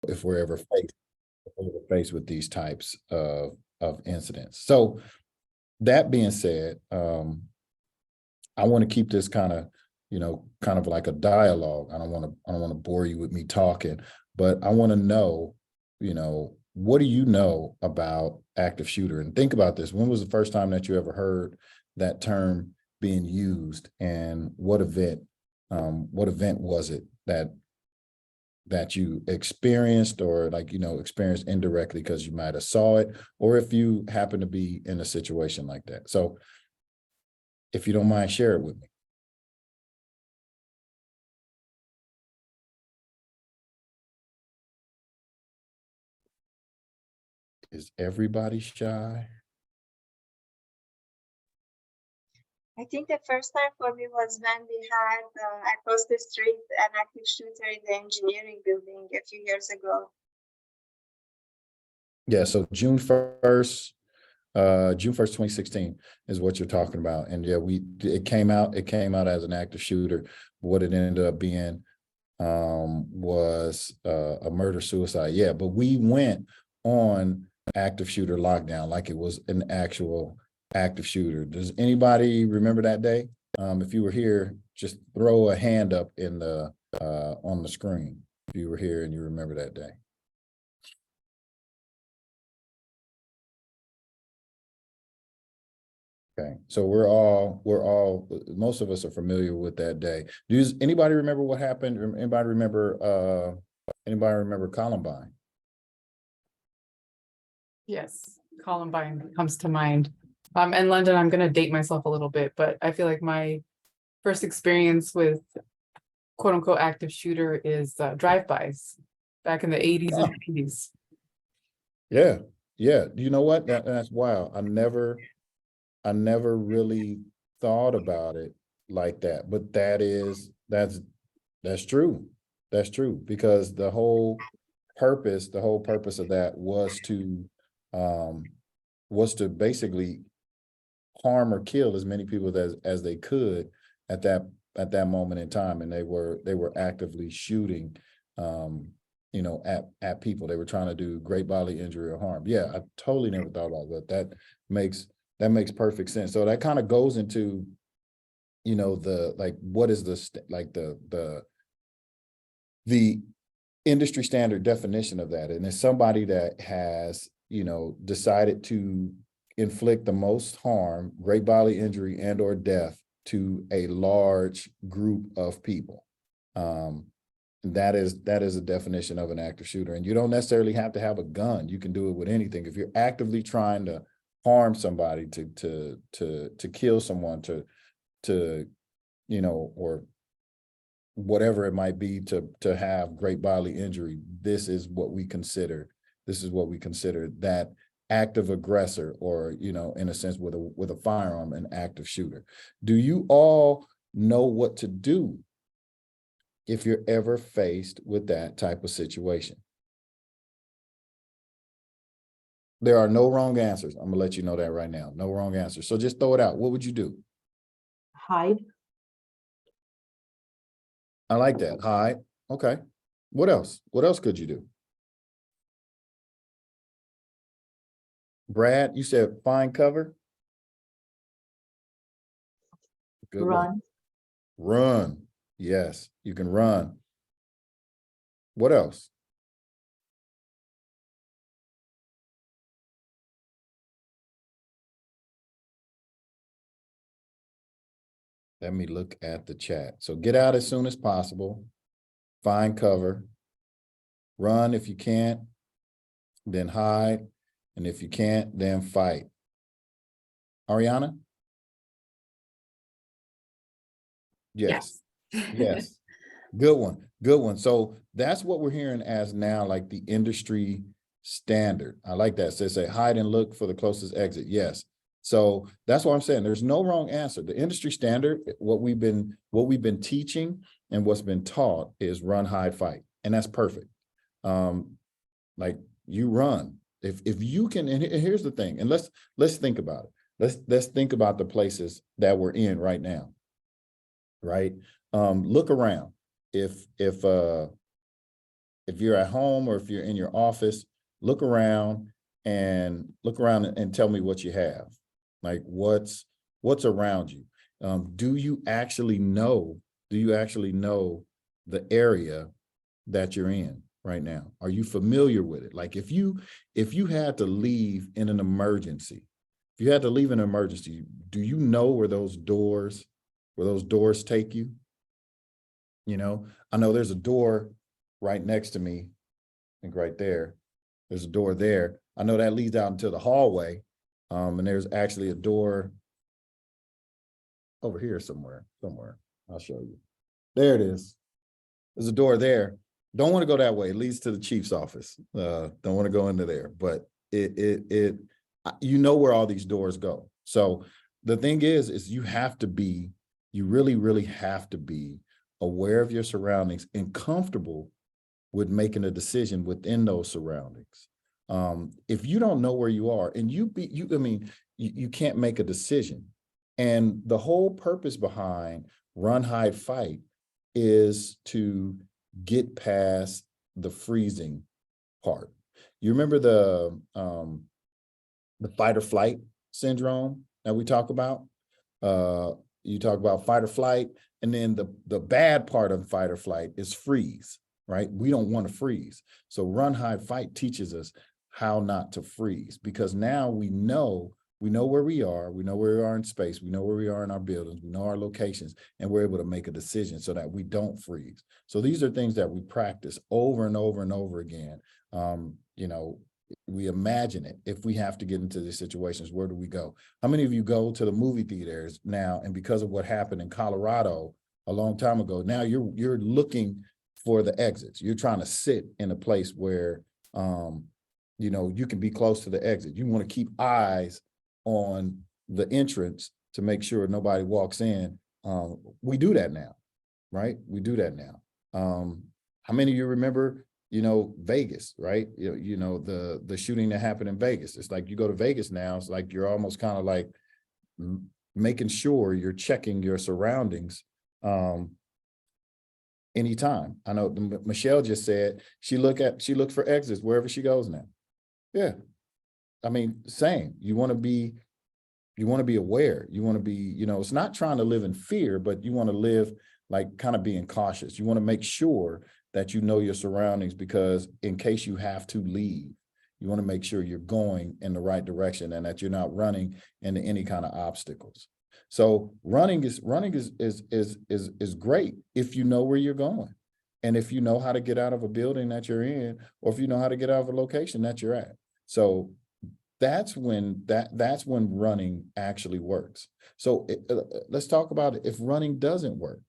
if we're ever faced with these types of incidents. So that being said, I want to keep this kind of, kind of like a dialogue. I don't want to bore you with me talking, but I want to know, what do you know about active shooter? And think about this. When was the first time that you ever heard that term being used, and what event was it that you experienced, or experienced indirectly because you might have saw it, or if you happen to be in a situation like that? So if you don't mind, share it with me. Is everybody shy? I think the first time for me was when we had across the street an active shooter in the engineering building a few years ago. Yeah, so June 1st, 2016 is what you're talking about. And yeah, it came out as an active shooter. What it ended up being was a murder suicide. Yeah, but we went on active shooter lockdown like it was an actual active shooter. Does anybody remember that day? If you were here, just throw a hand up in the on the screen if you were here and you remember that day. Okay, so most of us are familiar with that day. Does anybody remember what happened? Anybody remember Columbine? Yes, Columbine comes to mind. And London, I'm going to date myself a little bit, but I feel like my first experience with quote unquote active shooter is drive-bys back in the 80s and 90s. Yeah. You know what? That's wild. I never really thought about it like that, but that's true. That's true, because the whole purpose of that was to basically harm or kill as many people as they could at that moment in time. And they were actively shooting at people. They were trying to do great bodily injury or harm. Yeah, I totally never thought about that. That makes perfect sense. So that kind of goes into what is the industry standard definition of that. And it's somebody that has decided to inflict the most harm, great bodily injury, and or death to a large group of people. That is a definition of an active shooter. And you don't necessarily have to have a gun. You can do it with anything. If you're actively trying to harm somebody, to kill someone, or whatever it might be, to have great bodily injury, this is what we consider that active aggressor, or in a sense with a firearm, an active shooter. Do you all know what to do if you're ever faced with that type of situation? There are no wrong answers. I'm gonna let you know that right now. No wrong answers. So just throw it out. What would you do? Hide. I like that. Hide. Okay. What else? What else could you do? Brad, you said find cover. Good Run. one. Run. Yes, you can run. What else? Let me look at the chat. So get out as soon as possible. Find cover. Run if you can't, then hide. And if you can't, then fight. Ariana? Yes. Yes. Good one. Good one. So that's what we're hearing as now, like the industry standard. I like that. So say hide and look for the closest exit. Yes. So that's what I'm saying. There's no wrong answer. The industry standard, what we've been teaching and what's been taught is run, hide, fight. And that's perfect. Like you run. If you can, and here's the thing, and let's think about it. Let's think about the places that we're in right now. Right? Look around. If if you're at home or if you're in your office, look around and tell me what you have. Like what's around you? Do you actually know the area that you're in right now? Are you familiar with it? Like if you had to leave in an emergency, do you know where those doors take you? You know, I know there's a door right next to me, I think right there. There's a door there. I know that leads out into the hallway. And there's actually a door over here somewhere. I'll show you. There it is. There's a door there. Don't want to go that way. It leads to the chief's office. Don't want to go into there, but you know where all these doors go. So the thing is you really, really have to be aware of your surroundings and comfortable with making a decision within those surroundings. If you don't know where you are and you can't make a decision. And the whole purpose behind Run, Hide, Fight is to get past the freezing part. You remember the fight or flight syndrome that we talk about? You talk about fight or flight, and then the bad part of fight or flight is freeze, right? We don't want to freeze. So Run, Hide, Fight teaches us how not to freeze, because now we know where we are in space, we know where we are in our buildings, we know our locations, and we're able to make a decision so that we don't freeze. So these are things that we practice over and over and over again. You know, we imagine it. If we have to get into these situations, where do we go? How many of you go to the movie theaters now, and because of what happened in Colorado a long time ago, now you're looking for the exits. You're trying to sit in a place where you know, you can be close to the exit. You want to keep eyes on the entrance to make sure nobody walks in. We do that now, right? We do that now. How many of you remember, you know, Vegas, right? You know, the shooting that happened in Vegas. It's like you go to Vegas now, it's like you're almost kind of like making sure you're checking your surroundings anytime. I know Michelle just said she looks for exits wherever she goes now. Yeah. I mean, same. You want to be aware. You want to be, you know, it's not trying to live in fear, but you want to live like kind of being cautious. You want to make sure that you know your surroundings, because in case you have to leave, you want to make sure you're going in the right direction and that you're not running into any kind of obstacles. So running is great if you know where you're going, and if you know how to get out of a building that you're in, or if you know how to get out of a location that you're at. So that's when running actually works. So let's talk about it. If running doesn't work,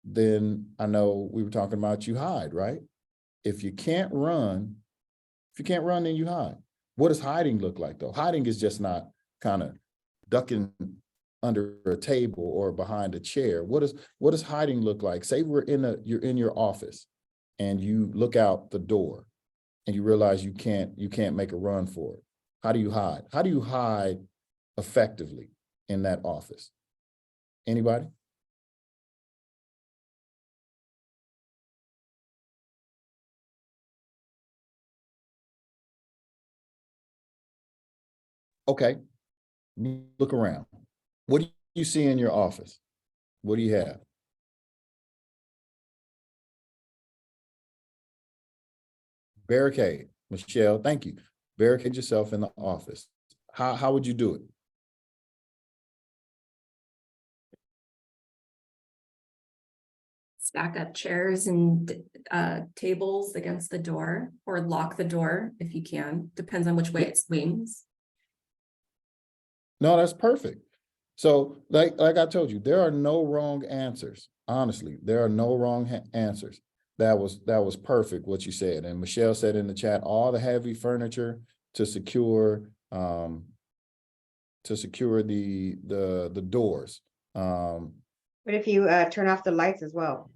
then I know we were talking about you hide, right? If you can't run, then you hide. What does hiding look like though? Hiding is just not kind of ducking under a table or behind a chair. What does hiding look like? Say you're in your office and you look out the door and you realize you can't make a run for it. How do you hide? How do you hide effectively in that office? Anybody? Okay, look around. What do you see in your office? What do you have? Barricade. Michelle, thank you. Barricade yourself in the office. How would you do it? Stack up chairs and tables against the door, or lock the door if you can. Depends on which way it swings. No, that's perfect. So like I told you, there are no wrong answers. Honestly, there are no wrong answers. That was perfect what you said. And Michelle said in the chat, all the heavy furniture to secure the doors. But if you turn off the lights as well.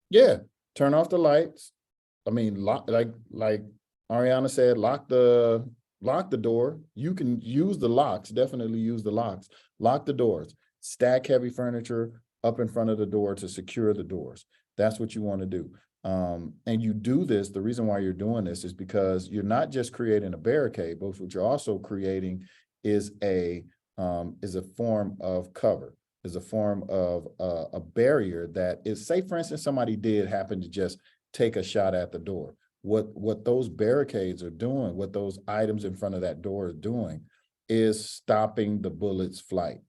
Yeah, turn off the lights. I mean, like Ariana said, lock the door. You can use the locks, definitely use the locks. Lock the doors. Stack heavy furniture up in front of the door to secure the doors. That's what you want to do. And you do this, the reason why you're doing this is because you're not just creating a barricade, but what you're also creating is a form of cover, is a form of a barrier that is, say, for instance, somebody did happen to just take a shot at the door. What those barricades are doing, what those items in front of that door are doing, is stopping the bullet's flight.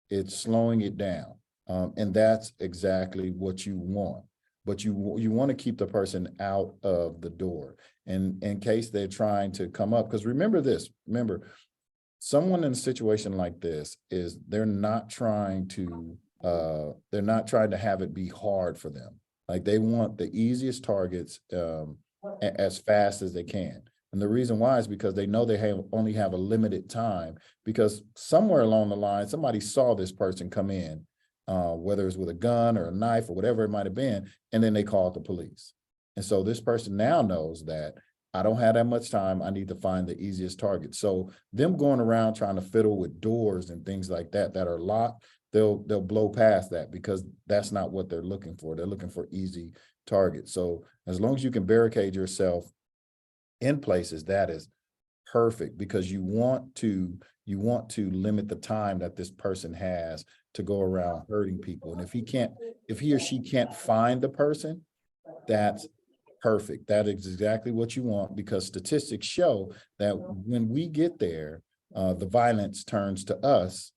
It's slowing it down. And that's exactly what you want. But you want to keep the person out of the door, and in case they're trying to come up, because remember, someone in a situation like this is they're not trying to have it be hard for them. Like, they want the easiest targets as fast as they can. And the reason why is because they know they only have a limited time, because somewhere along the line, somebody saw this person come in, whether it's with a gun or a knife or whatever it might have been, and then they called the police. And so this person now knows that I don't have that much time. I need to find the easiest target. So them going around trying to fiddle with doors and things like that are locked, they'll blow past that, because that's not what they're looking for. They're looking for easy targets. So as long as you can barricade yourself in places, that is perfect, because you want to limit the time that this person has to go around hurting people. And if he or she can't find the person, that's perfect. That is exactly what you want, because statistics show that when we get there, the violence turns to us,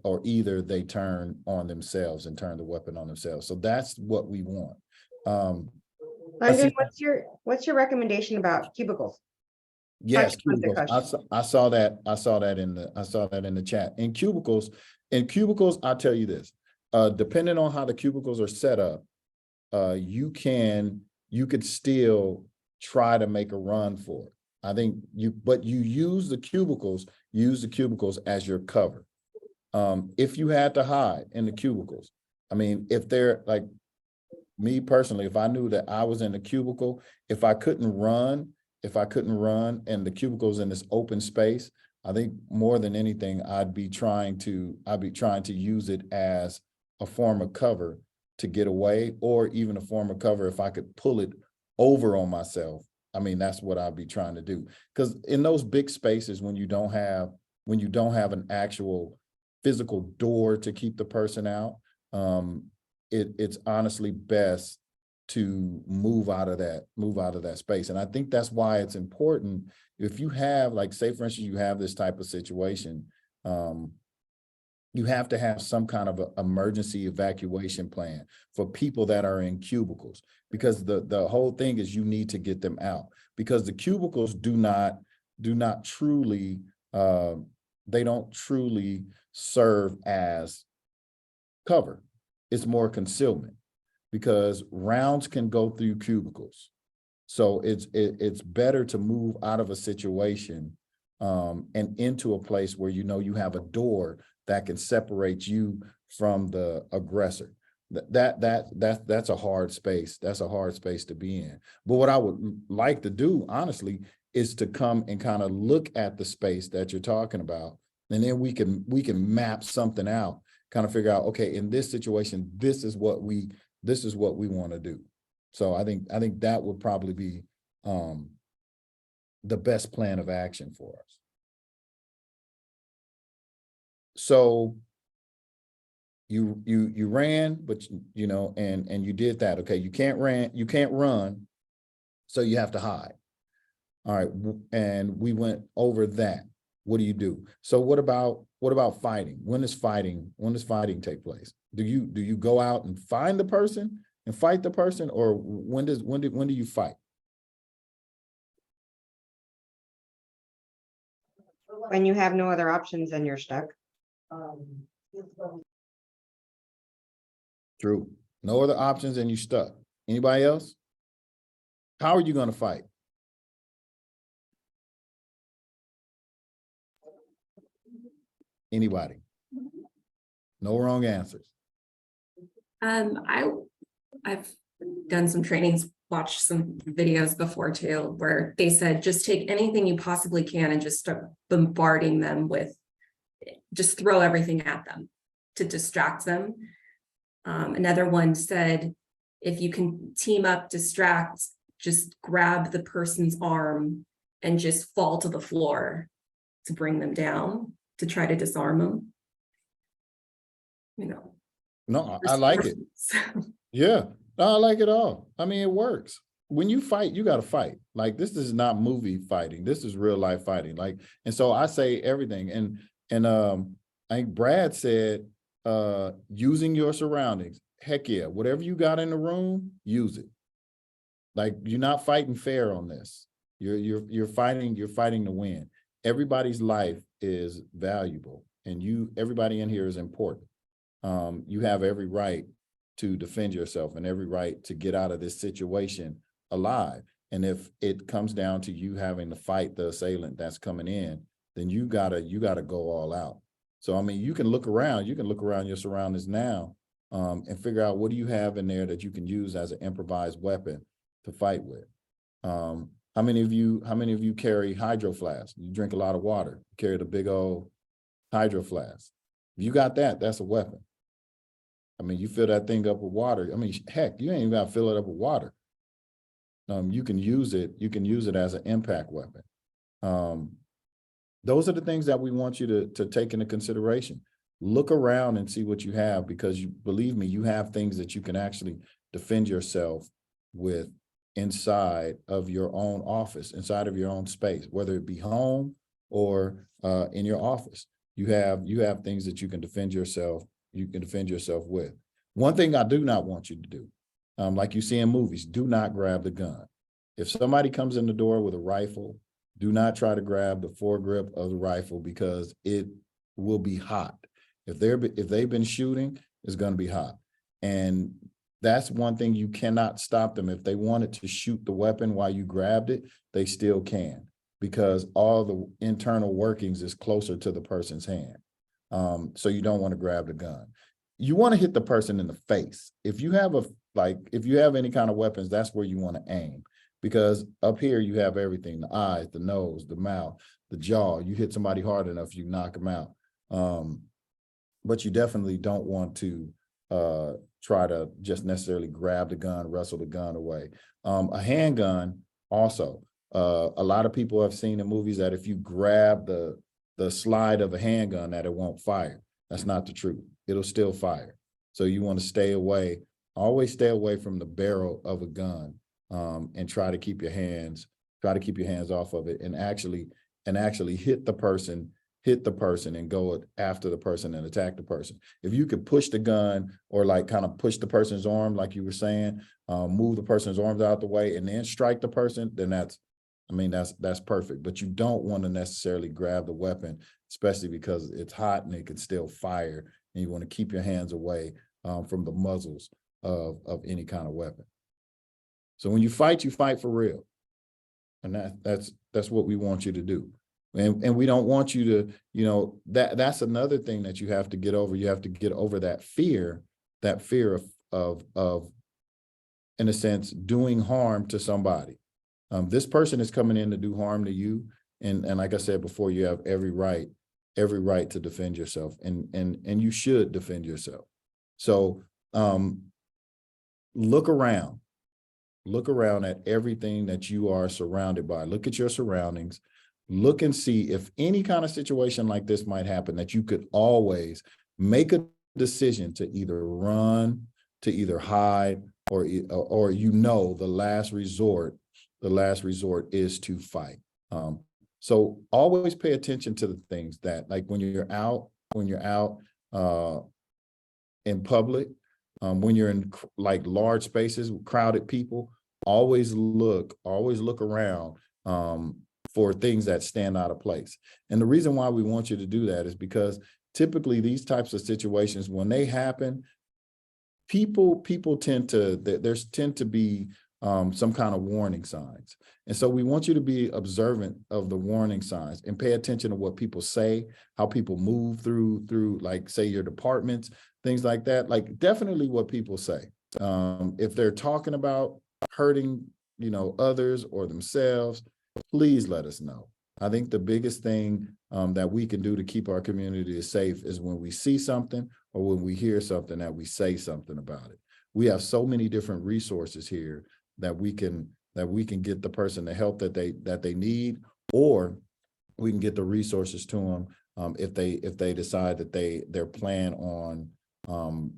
or either they turn on themselves and turn the weapon on themselves. So that's what we want. London, what's your recommendation about cubicles? Yes, Touch point cubicles. I saw that in the chat. In cubicles, I'll tell you this. Depending on how the cubicles are set up, you could still try to make a run for it. I think but you use the cubicles as your cover. If you had to hide in the cubicles, I mean, if they're like me personally, if I knew that I was in the cubicle, if I couldn't run and the cubicle's in this open space, I think more than anything, I'd be trying to use it as a form of cover to get away, or even a form of cover if I could pull it over on myself. I mean, that's what I'd be trying to do. Because in those big spaces, when you don't have an actual physical door to keep the person out, it's honestly best to move out of that space. And I think that's why it's important, if you have, like, say for instance, you have this type of situation, you have to have some kind of emergency evacuation plan for people that are in cubicles, because the whole thing is you need to get them out, because the cubicles do not truly, they don't truly serve as cover. It's more concealment, because rounds can go through cubicles. So it's better to move out of a situation and into a place where you have a door that can separate you from the aggressor. That's a hard space. That's a hard space to be in. But what I would like to do, honestly, is to come and kind of look at the space that you're talking about, and then we can map something out, kind of figure out, okay, in this situation, this is what we want to do. So I think that would probably be the best plan of action for us. So you ran, but and you did that. Okay, you can't run, so you have to hide. All right, and we went over that. What do you do? So what about fighting? When does fighting take place? Do you go out and find the person and fight the person, or when do you fight? When you have no other options and you're stuck. True. No other options and you stuck. Anybody else? How are you going to fight? Anybody? No wrong answers. I've done some trainings, watched some videos before too, where they said, just take anything you possibly can and just start bombarding them with, just throw everything at them to distract them. Another one said, if you can team up, distract, just grab the person's arm and just fall to the floor to bring them down, to try to disarm them. You know. No, I like it. Yeah, no, I like it all. I mean, it works. When you fight, you got to fight. Like, this is not movie fighting. This is real life fighting. Like, and so I say everything. And I think Brad said, using your surroundings. Heck yeah, whatever you got in the room, use it. Like, you're not fighting fair on this. You're fighting to win. Everybody's life is valuable, and everybody in here is important. You have every right to defend yourself and every right to get out of this situation alive. And if it comes down to you having to fight the assailant that's coming in, then you gotta go all out. So, I mean, you can look around your surroundings now, and figure out what do you have in there that you can use as an improvised weapon to fight with. How many of you carry hydro flasks? You drink a lot of water, carry the big old hydro flask. If you got that, that's a weapon. I mean, you fill that thing up with water. I mean, heck, you ain't even gotta fill it up with water. You can use it as an impact weapon. Those are the things that we want you to take into consideration. Look around and see what you have, because believe me, you have things that you can actually defend yourself with inside of your own office, inside of your own space, whether it be home or in your office. You have things that you can defend yourself with. One thing I do not want you to do, like you see in movies, do not grab the gun. If somebody comes in the door with a rifle, do not try to grab the foregrip of the rifle, because it will be hot. If they've been shooting, it's going to be hot. And that's one thing, you cannot stop them. If they wanted to shoot the weapon while you grabbed it, they still can, because all the internal workings is closer to the person's hand. So you don't want to grab the gun. You want to hit the person in the face. If you have any kind of weapons, that's where you want to aim, because up here you have everything: the eyes, the nose, the mouth, the jaw. You hit somebody hard enough, you knock them out. But you definitely don't want to try to just necessarily grab the gun, wrestle the gun away. A handgun also, a lot of people have seen in movies that if you grab the slide of a handgun, that it won't fire. That's not the truth. It'll still fire. So you want to stay away, always stay away from the barrel of a gun, and try to keep your hands off of it, and actually hit the person and go after the person and attack the person. If you could push the gun, or like kind of push the person's arm, like you were saying, move the person's arms out the way and then strike the person, then that's perfect. But you don't want to necessarily grab the weapon, especially because it's hot and it can still fire, and you want to keep your hands away from the muzzles of any kind of weapon. So when you fight for real. And that's what we want you to do. And we don't want you to, that's another thing that you have to get over. You have to get over that fear of, in a sense, doing harm to somebody. This person is coming in to do harm to you. And like I said before, you have every right to defend yourself, and you should defend yourself. So look around at everything that you are surrounded by. Look at your surroundings. Look and see if any kind of situation like this might happen, that you could always make a decision to either run, to either hide, or the last resort is to fight. So always pay attention to the things that, like when you're out in public, when you're in like large spaces with crowded people, always look around for things that stand out of place. And the reason why we want you to do that is because typically these types of situations, when they happen, people tend to be some kind of warning signs. And so we want you to be observant of the warning signs and pay attention to what people say, how people move through like, say, your departments, things like that. Like, definitely what people say. If they're talking about hurting, others or themselves, please let us know. I think the biggest thing that we can do to keep our community safe is when we see something or when we hear something, that we say something about it. we have so many different resources here that we can get the person the help that they need, or we can get the resources to them if they decide that they're planning on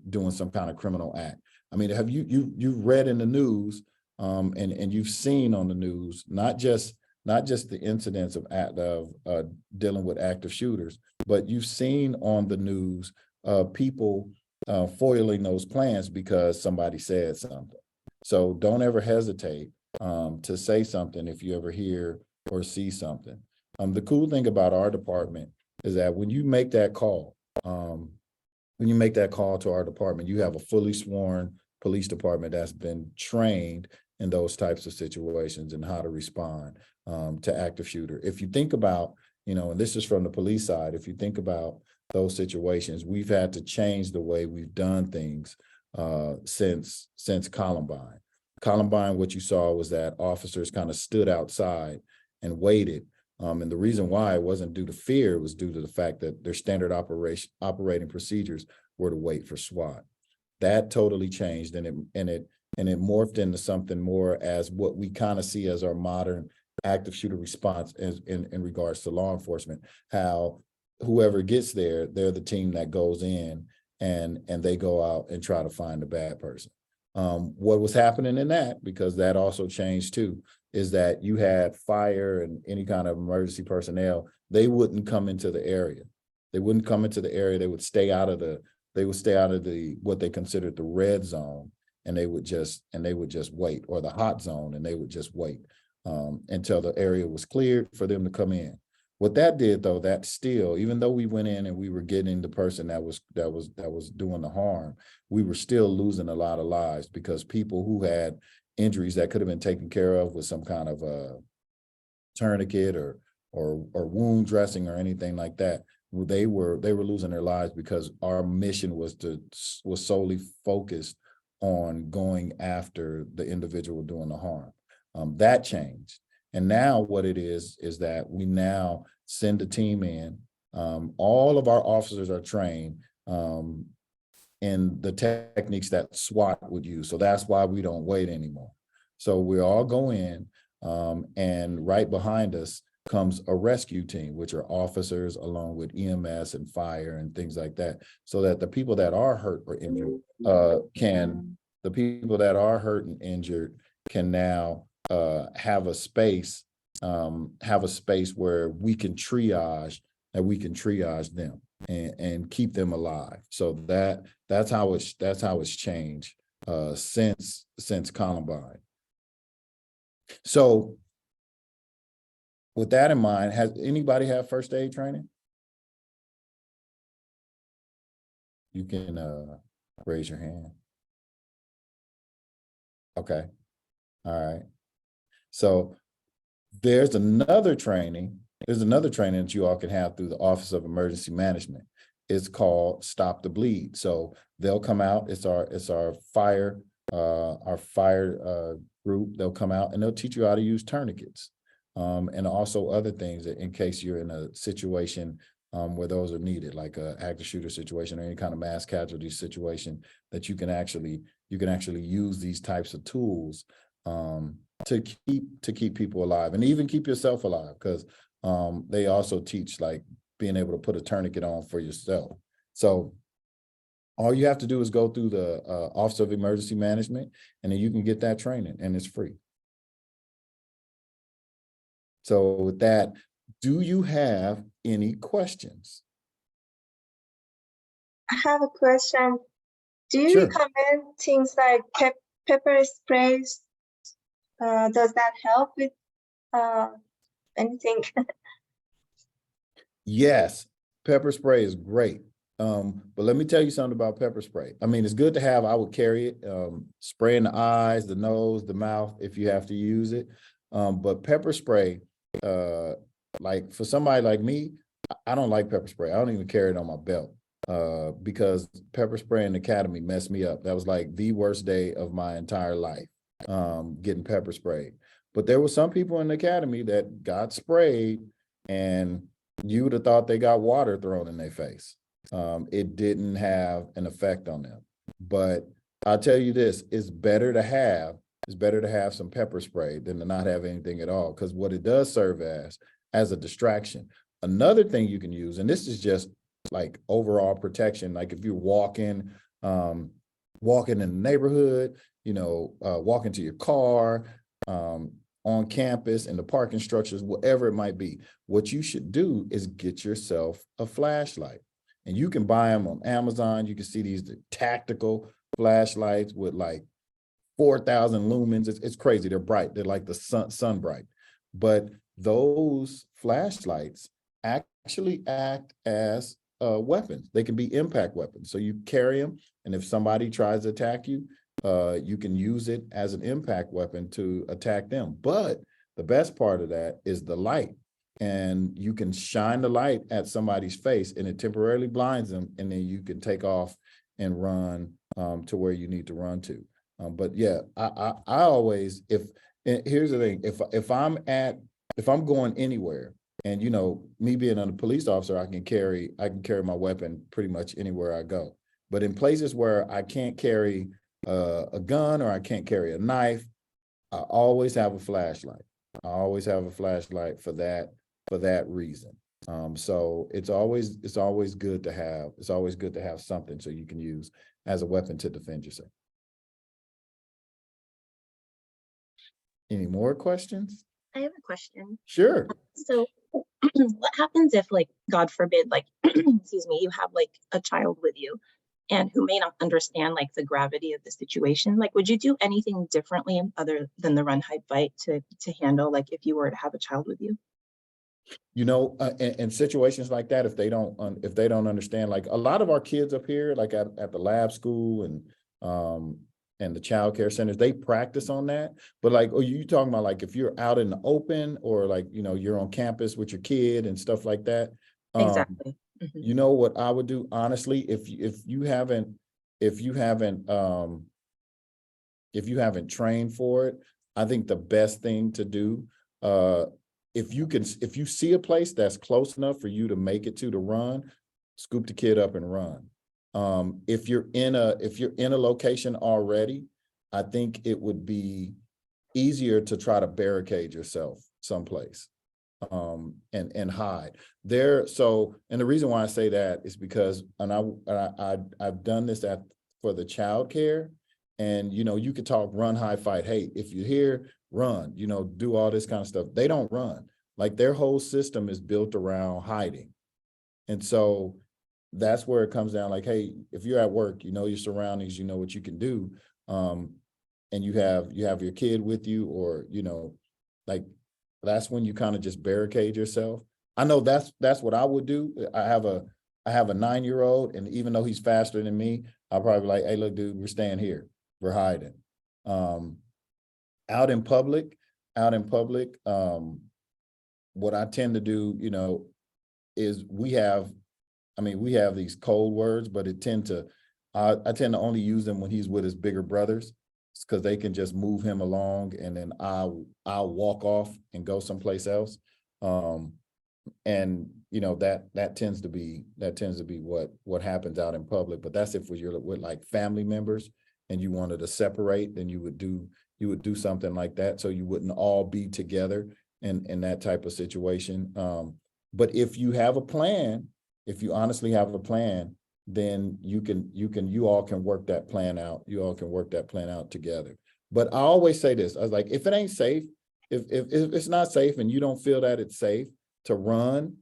doing some kind of criminal act. I mean, have you've read in the news and you've seen on the news not just the incidents of dealing with active shooters, but you've seen on the news people foiling those plans because somebody said something. So don't ever hesitate to say something if you ever hear or see something. The cool thing about our department is that when you make that call, to our department, you have a fully sworn police department that's been trained in those types of situations and how to respond to active shooter. If you think about, and this is from the police side, if you think about those situations, we've had to change the way we've done things since Columbine. Columbine, what you saw was that officers kind of stood outside and waited. And the reason why it wasn't due to fear, it was due to the fact that their standard operating procedures were to wait for SWAT. That totally changed, and it morphed into something more as what we kind of see as our modern active shooter response in regards to law enforcement. How whoever gets there, they're the team that goes in and they go out and try to find the bad person. What was happening in that, because that also changed too, is that you had fire and any kind of emergency personnel, they wouldn't come into the area. They wouldn't come into the area. They would stay out of the what they considered the red zone, and they would just wait, or the hot zone, and they would just wait until the area was cleared for them to come in. What that did, though, that still, even though we went in and we were getting the person that was doing the harm, we were still losing a lot of lives, because people who had injuries that could have been taken care of with some kind of a tourniquet or wound dressing or anything like that, they were losing their lives because our mission was solely focused on going after the individual doing the harm. That changed. And now what it is that we now send a team in. All of our officers are trained in the techniques that SWAT would use. So that's why we don't wait anymore. So we all go in, and right behind us comes a rescue team, which are officers along with EMS and fire and things like that, so that the people that are hurt or injured can now have a space where we can triage them and keep them alive. So that's how it's changed since Columbine. So with that in mind, has anybody have first aid training? You can raise your hand. Okay. All right. So there's another training that you all can have through the Office of Emergency Management. It's called Stop the Bleed. So they'll come out. It's our fire group. They'll come out and they'll teach you how to use tourniquets, and also other things in case you're in a situation where those are needed, like a active shooter situation or any kind of mass casualty situation, that you can actually use these types of tools to keep people alive, and even keep yourself alive, because they also teach like being able to put a tourniquet on for yourself. So all you have to do is go through the Office of Emergency Management, and then you can get that training, and it's free. So with that, do you have any questions? I have a question. Do you Sure. recommend things like pepper sprays? Does that help with anything? Yes, pepper spray is great. But let me tell you something about pepper spray. I mean, it's good to have. I would carry it, spray in the eyes, the nose, the mouth, if you have to use it. But pepper spray, like for somebody like me, I don't like pepper spray. I don't even carry it on my belt because pepper spray in the academy messed me up. That was like the worst day of my entire life, getting pepper sprayed. But there were some people in the academy that got sprayed, and you would have thought they got water thrown in their face. It didn't have an effect on them. But I'll tell you this, it's better to have some pepper spray than to not have anything at all. Because what it does serve as a distraction. Another thing you can use, and this is just like overall protection, like if you're walking in the neighborhood, walking to your car, on campus, in the parking structures, whatever it might be, what you should do is get yourself a flashlight. And you can buy them on Amazon. You can see these tactical flashlights with like 4,000 lumens. It's crazy. They're bright. They're like the sun bright. But those flashlights actually act as weapons. They can be impact weapons. So you carry them, and if somebody tries to attack you, you can use it as an impact weapon to attack them. But the best part of that is the light. And you can shine the light at somebody's face, and it temporarily blinds them, and then you can take off and run to where you need to run to. But yeah, I always, here's the thing, if I'm going anywhere, and me being a police officer, I can carry my weapon pretty much anywhere I go. But in places where I can't carry a gun or I can't carry a knife, I always have a flashlight. I always have a flashlight for that reason. So it's always good to have something so you can use as a weapon to defend yourself. Any more questions? I have a question. Sure. So what happens if, like, God forbid, like, excuse me, you have like a child with you and who may not understand like the gravity of the situation? Like, would you do anything differently other than the run, hide, fight to handle, like, if you were to have a child with you? In situations like that, if they don't understand, like a lot of our kids up here, like at the lab school and the child care centers, they practice on that. But like, are you talking about like if you're out in the open, or like, you're on campus with your kid and stuff like that? Exactly. You know what I would do, honestly, if you haven't trained for it, I think the best thing to do, if you see a place that's close enough for you to make it to run, scoop the kid up and run. If you're in a location already, I think it would be easier to try to barricade yourself someplace, and hide there. So, and the reason why I say that is because, and I've done this for the child care, and you could talk run, hide, fight. Hey, if you're here, run, do all this kind of stuff. They don't run. Like, their whole system is built around hiding. And so that's where it comes down. Like, hey, if you're at work, your surroundings, you know what you can do. And you have your kid with you, or, like, that's when you kind of just barricade yourself. I know that's what I would do. I have a 9-year-old, and even though he's faster than me, I'll probably be like, hey, look, dude, we're staying here. We're hiding. Out in public, what I tend to do, is we have these code words, but I tend to only use them when he's with his bigger brothers, because they can just move him along, and then I'll walk off and go someplace else. And that tends to be what happens out in public. But that's if you're with like family members and you wanted to separate, then you would do something like that, so you wouldn't all be together in that type of situation. But if you have a plan, if you honestly have a plan, then you all can work that plan out. You all can work that plan out together. But I always say this, I was like, if it ain't safe, if it's not safe and you don't feel that it's safe to run,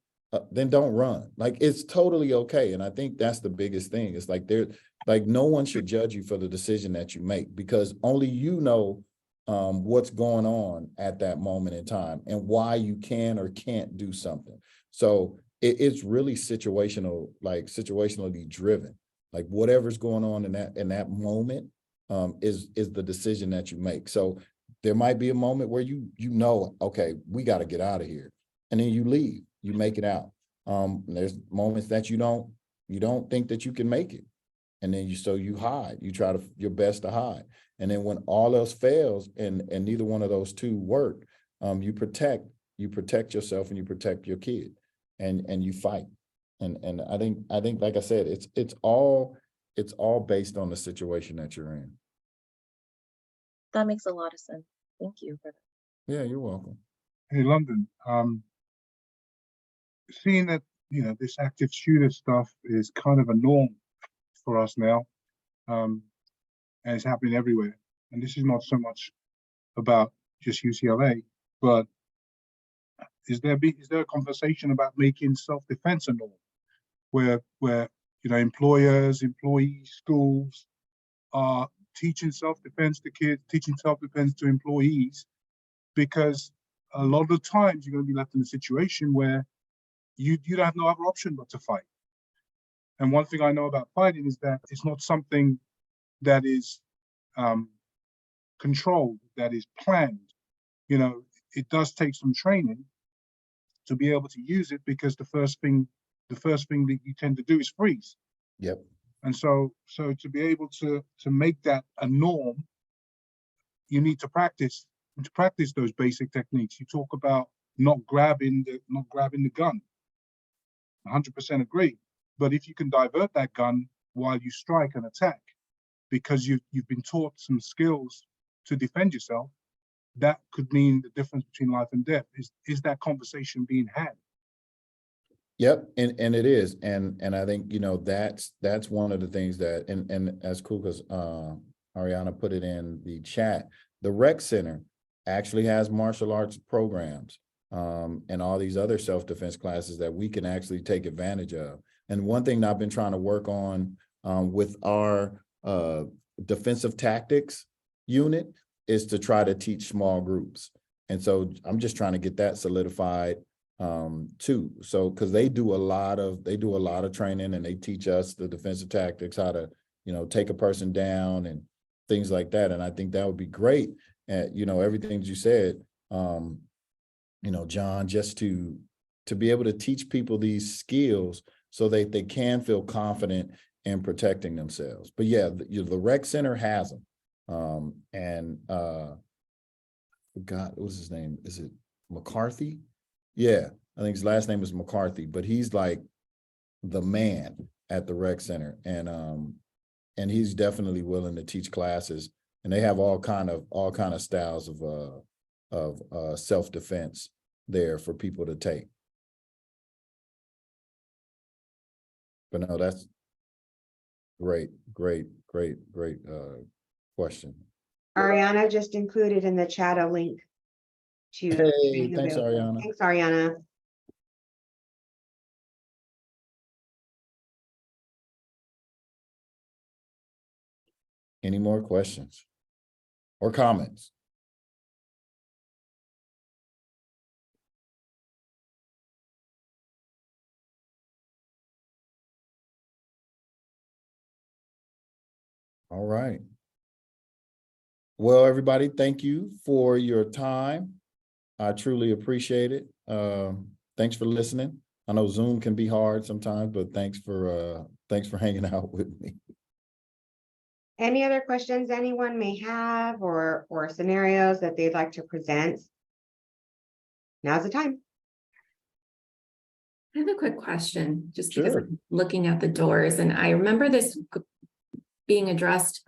then don't run. Like, it's totally okay. And I think that's the biggest thing. It's like no one should judge you for the decision that you make, because only you know what's going on at that moment in time and why you can or can't do something. So it's really situationally driven. Like, whatever's going on in that moment is the decision that you make. So there might be a moment where okay, we got to get out of here, and then you leave, you make it out. There's moments that you don't think that you can make it, and then you hide. You try your best to hide, and then when all else fails and neither one of those two work, you protect yourself and you protect your kid, and you fight. And I think like I said, it's all it's all based on the situation that you're in. That makes a lot of sense. Thank you for that. Yeah, you're welcome. Hey, London, seeing that, this active shooter stuff is kind of a norm for us now, and it's happening everywhere. And this is not so much about just UCLA, but is there a conversation about making self-defense a norm, where employers, employees, schools are teaching self-defense to kids, teaching self-defense to employees, because a lot of the times you're going to be left in a situation where you have no other option but to fight. And one thing I know about fighting is that it's not something that is controlled, that is planned. It does take some training to be able to use it, because the first thing that you tend to do is freeze. Yep. And so to be able to make that a norm, you need to practice those basic techniques. You talk about not grabbing the gun. 100% agree. But if you can divert that gun while you strike and attack, because you've been taught some skills to defend yourself, that could mean the difference between life and death. Is that conversation being had? Yep, and it is, and I think that's one of the things that, and as cool as Ariana put it in the chat, the rec center actually has martial arts programs and all these other self-defense classes that we can actually take advantage of. And one thing that I've been trying to work on with our defensive tactics unit is to try to teach small groups. And so I'm just trying to get that solidified too. So, because they do a lot of training, and they teach us the defensive tactics, how to, take a person down and things like that. And I think that would be great. Everything you said, John, just to be able to teach people these skills so that they can feel confident in protecting themselves. But yeah, the rec center has them. Forgot, what was his name? Is it McCarthy? Yeah, I think his last name is McCarthy, but he's like the man at the rec center, and he's definitely willing to teach classes, and they have all kind of styles of self-defense there for people to take. But no, that's great question. Ariana just included in the chat a link to. Hey, thanks, Ariana. Thanks, Ariana. Any more questions or comments? All right. Well, everybody, thank you for your time. I truly appreciate it. Thanks for listening. I know Zoom can be hard sometimes, but thanks for hanging out with me. Any other questions anyone may have, or scenarios that they'd like to present? Now's the time. I have a quick question, just because Sure. I'm looking at the doors, and I remember this being addressed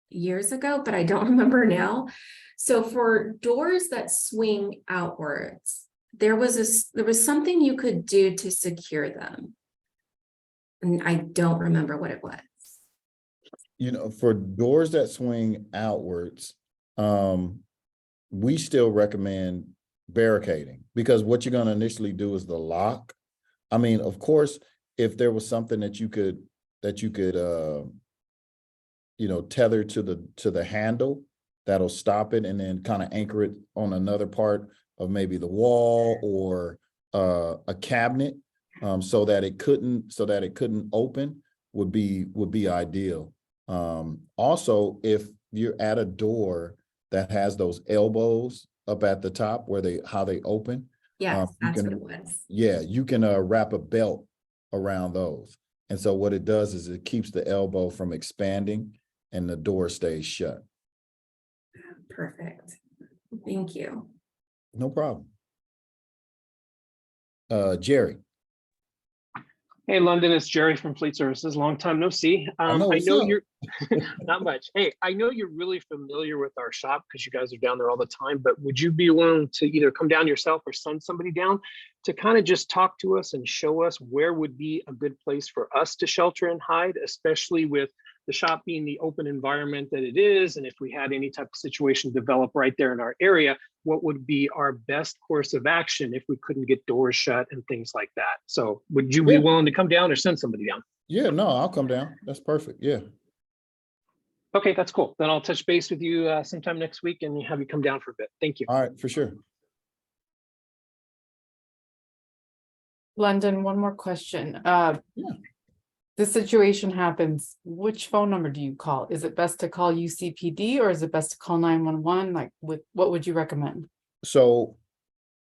years ago, but I don't remember now. So for doors that swing outwards, there was something you could do to secure them, and I don't remember what it was. For doors that swing outwards, we still recommend barricading, because what you're going to initially do is the lock. I mean, of course, if there was something that you could tether to the handle, that'll stop it, and then kind of anchor it on another part of maybe the wall or a cabinet, so that it couldn't open, would be ideal. Also, if you're at a door that has those elbows up at the top how they open. Yes, you that's can, what it was. Yeah, you can wrap a belt around those. And so what it does is it keeps the elbow from expanding and the door stays shut. Perfect. Thank you. No problem. Jerry. Hey, London, it's Jerry from Fleet Services. Long time no see. I know I what's know up. you're not much. Hey, I know you're really familiar with our shop because you guys are down there all the time, but would you be willing to either come down yourself or send somebody down to kind of just talk to us and show us where would be a good place for us to shelter and hide, especially with the shop being the open environment that it is, and if we had any type of situation develop right there in our area, what would be our best course of action if we couldn't get doors shut and things like that. So would you be Yeah. willing to come down or send somebody down? Yeah, no, I'll come down. That's perfect. Yeah. Okay, that's cool. Then I'll touch base with you sometime next week and have you come down for a bit. Thank you. All right, for sure. London, one more question. Yeah. This situation happens, which phone number do you call? Is it best to call UCPD or is it best to call 911? Like, what would you recommend? So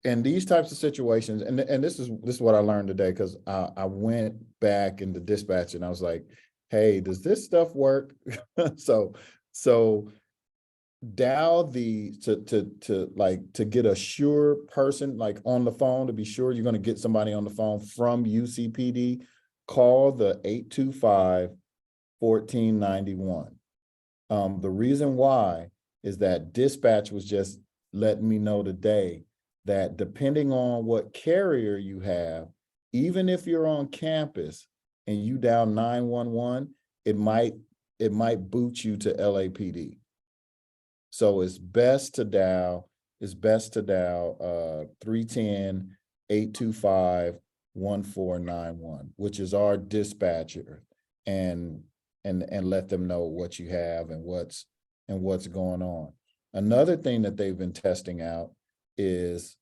in these types of situations, and this is what I learned today, because I went back into dispatch and I was like, hey, does this stuff work? so dial to get a sure person like on the phone, to be sure you're going to get somebody on the phone from UCPD, call the 825-1491. The reason why is that dispatch was just letting me know today that depending on what carrier you have, even if you're on campus and you dial 911, it might boot you to LAPD. So it's best to dial 310-825-1491, which is our dispatcher, and let them know what you have and what's going on. Another thing that they've been testing out is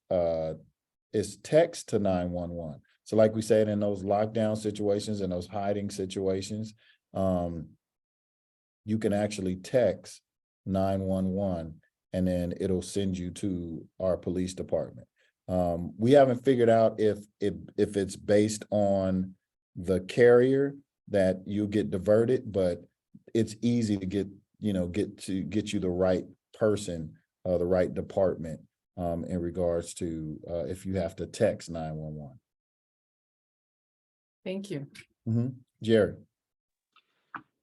text to 911. So like we said, in those lockdown situations and those hiding situations, you can actually text 911 and then it'll send you to our police department. We haven't figured out if it's based on the carrier that you get diverted, but it's easy to get you the right person, the right department, in regards to if you have to text 911. Thank you. Jerry.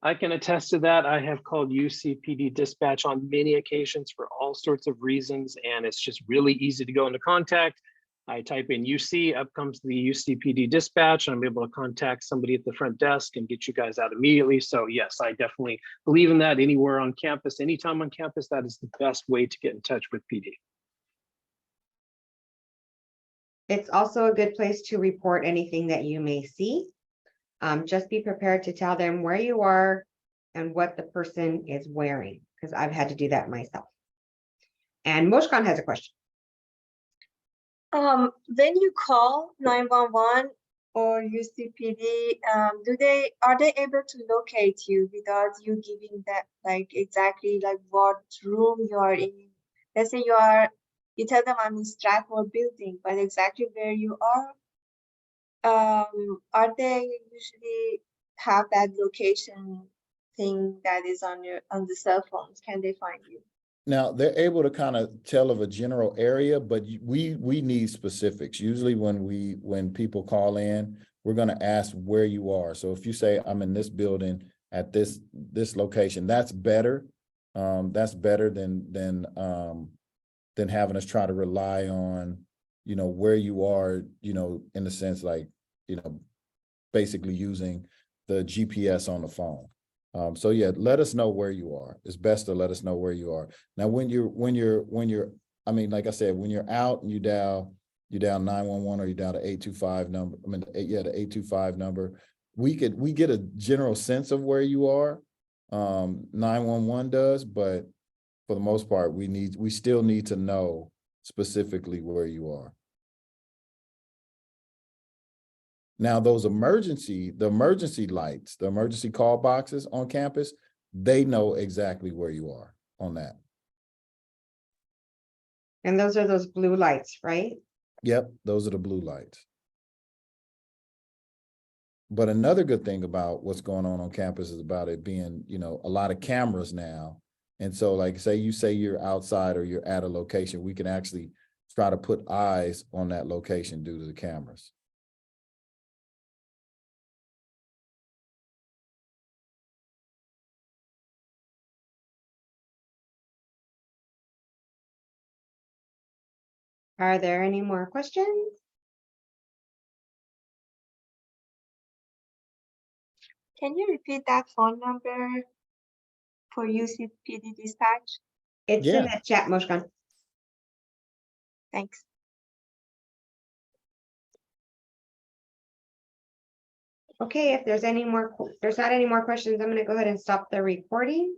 I can attest to that. I have called UCPD dispatch on many occasions for all sorts of reasons, and it's just really easy to go into contact. I type in UC, up comes the UCPD dispatch, and I'm able to contact somebody at the front desk and get you guys out immediately. So yes, I definitely believe in that. Anywhere on campus, anytime on campus, that is the best way to get in touch with PD. It's also a good place to report anything that you may see. Just be prepared to tell them where you are and what the person is wearing, because I've had to do that myself. And Moshkan has a question. When you call 911 or UCPD, are they able to locate you without you giving that like exactly like what room you are in? Let's say you tell them I'm in Stratford building, but exactly where you are they usually have that location thing that is on the cell phones? Can they find you? Now they're able to kind of tell of a general area, but we need specifics. Usually when people call in, we're going to ask where you are. So if you say I'm in this building at this location, that's better. That's better than having us try to rely on, where you are, in the sense like, basically using the GPS on the phone. So yeah, let us know where you are. It's best to let us know where you are. Now, when you're, I mean, like I said, when you're out and you dial 911 or you dial the 825 number, the 825 number, we get a general sense of where you are. 911 does, but for the most part, we still need to know specifically where you are. Now, those emergency lights, the emergency call boxes on campus, they know exactly where you are on that. And those are those blue lights, right? Yep, those are the blue lights. But another good thing about what's going on campus is about it being, a lot of cameras now. And so like say you're outside or you're at a location, we can actually try to put eyes on that location due to the cameras. Are there any more questions? Can you repeat that phone number for UCPD dispatch? It's in Yeah. the chat, Moshkan. Thanks. Okay, if there's not any more questions, I'm gonna go ahead and stop the recording.